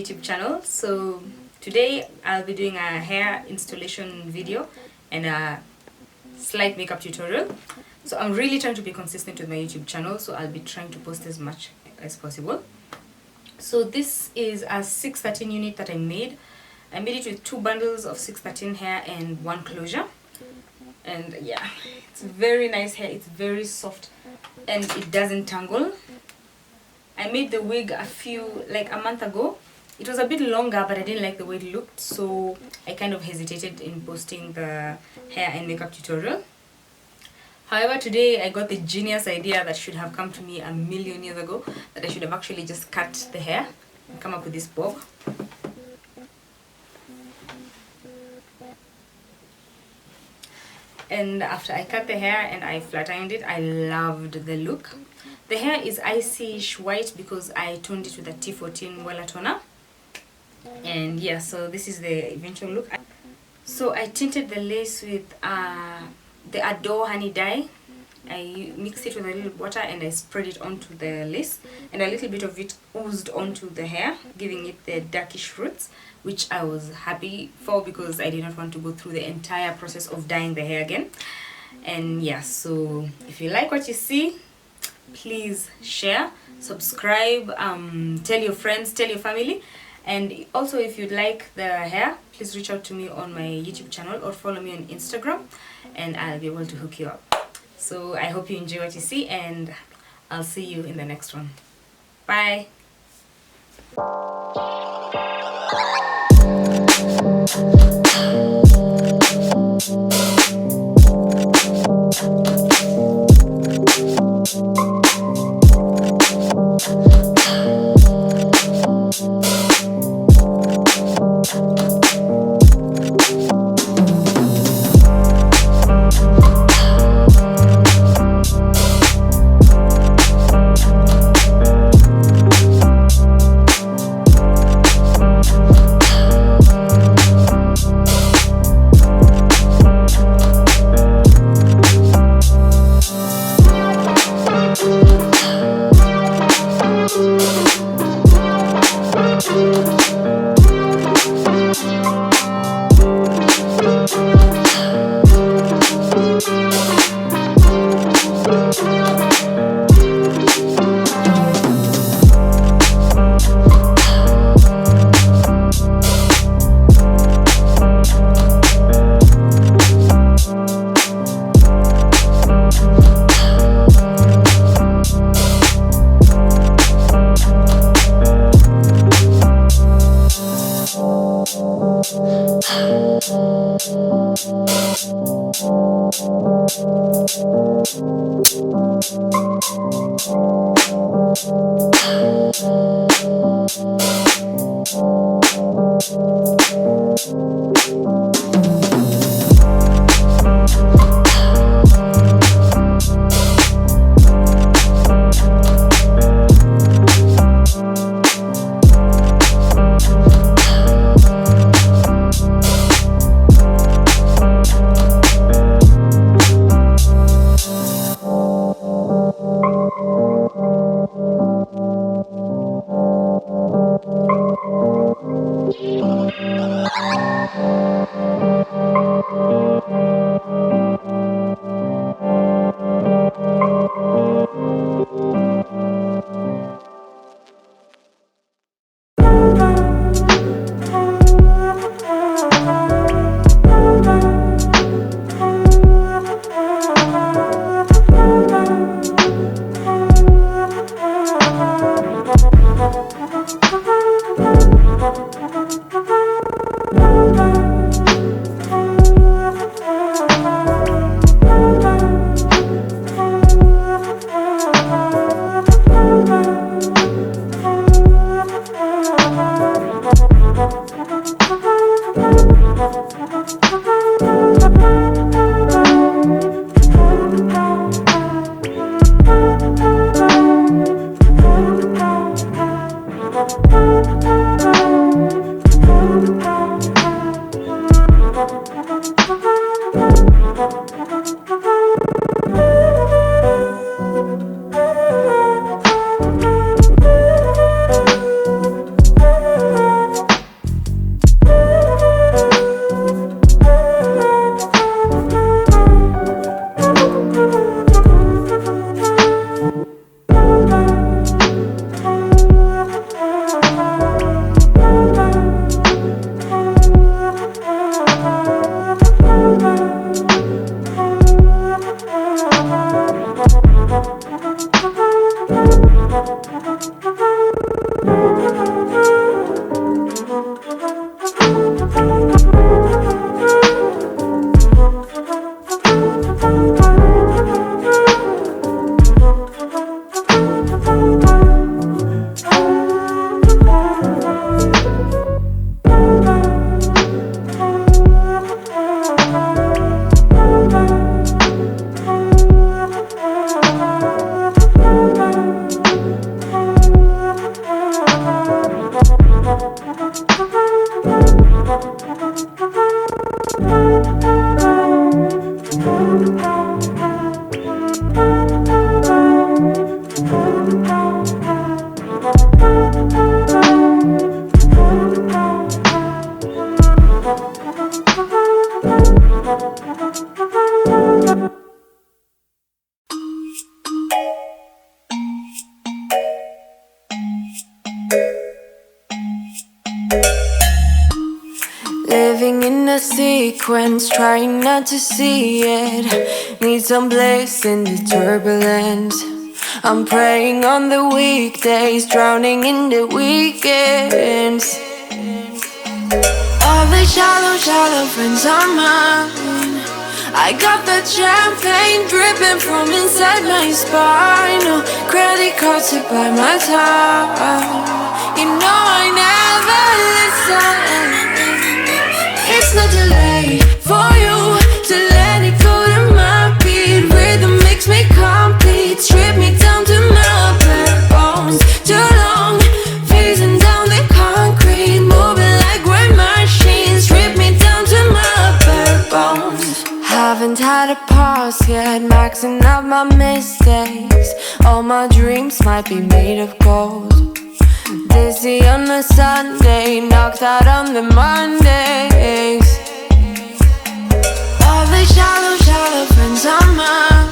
YouTube channel. So today I'll be doing a hair installation video and a slight makeup tutorial. So I'm really trying to be consistent with my YouTube channel, so I'll be trying to post as much as possible. So this is a 613 unit that I made. I made it with 2 bundles of 613 hair and 1 closure. And yeah, it's very nice hair, it's very soft and it doesn't tangle. I made the wig like a month ago. It was a bit longer, but I didn't like the way it looked, so I kind of hesitated in posting the hair and makeup tutorial. However, today I got the genius idea that should have come to me a million years ago, that I should have actually just cut the hair and come up with this bob. And after I cut the hair and I flat ironed it, I loved the look. The hair is icy-ish white because I toned it with a T14 Wella toner. And yeah, so this is the eventual look. So I tinted the lace with the Adore Honey Dye. I mixed it with a little water and I spread it onto the lace, and a little bit of it oozed onto the hair, giving it the darkish roots, which I was happy for because I did not want to go through the entire process of dyeing the hair again. And yeah, so if you like what you see, please share, subscribe, tell your friends, tell your family. And also, if you'd like the hair, please reach out to me on my YouTube channel or follow me on Instagram and I'll be able to hook you up. So I hope you enjoy what you see, and I'll see you in the next one. Bye. sequence, trying not to see it. Need some bliss in the turbulence. I'm praying on the weekdays, drowning in the weekends. All the shallow, shallow friends are mine. I got that champagne dripping from inside my spine. No credit cards to buy my time. You know I never listen. It's not too late for you to let it go to my beat. Rhythm makes me complete. Strip me down to my bare bones. Too long, phasing down the concrete. Moving like we're machines. Strip me down to my bare bones. Haven't had a pause yet, maxing out my mistakes. All my dreams might be made of gold. Dizzy on a Sunday, knocked out on the Mondays. All the shallow, shallow friends are mine.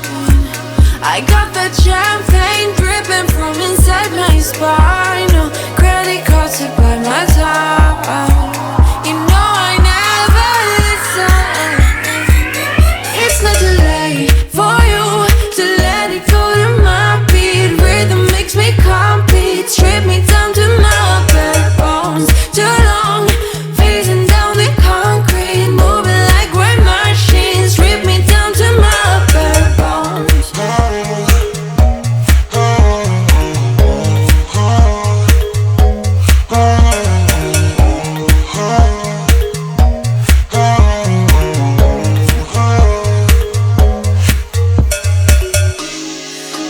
I got that champagne dripping from inside my spine. No credit cards to buy my time. You know I never listen. It's not too late for you to let it go to my beat. Rhythm makes me complete. Strip me down to my bare bones. Too long, phasing down the concrete. Moving like we're machines. Strip me down to my bare bones.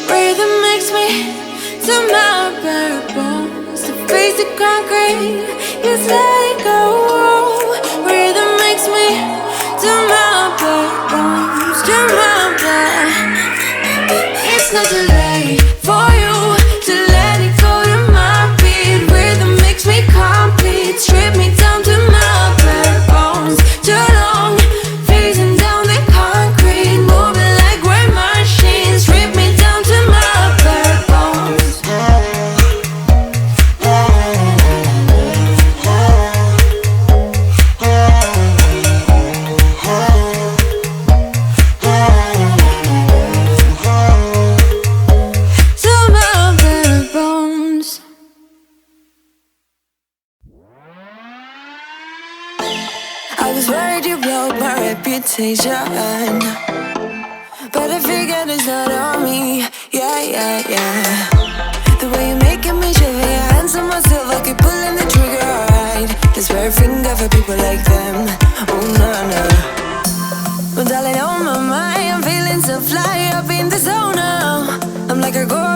Rhythm makes me to my bare bones. To face the concrete, just let it go. Rhythm makes me to my bare bones. To my bare. It's not too late for you to let it go to my beat. Rhythm makes me complete. Strip me down to my bare bones. Too long, phasing down the concrete. Moving like we're machines. Strip me down to my bare bones. To my bare bones. I was worried you blowed my reputation, but I figured it's not on me. Yeah, yeah, yeah. The way you're making me shiver, your hands on myself, I keep pulling the trigger, alright. This very finger for people like them. Oh, no, no. Well, darling, on my mind, I'm feeling so fly up in the zone now. I'm like a girl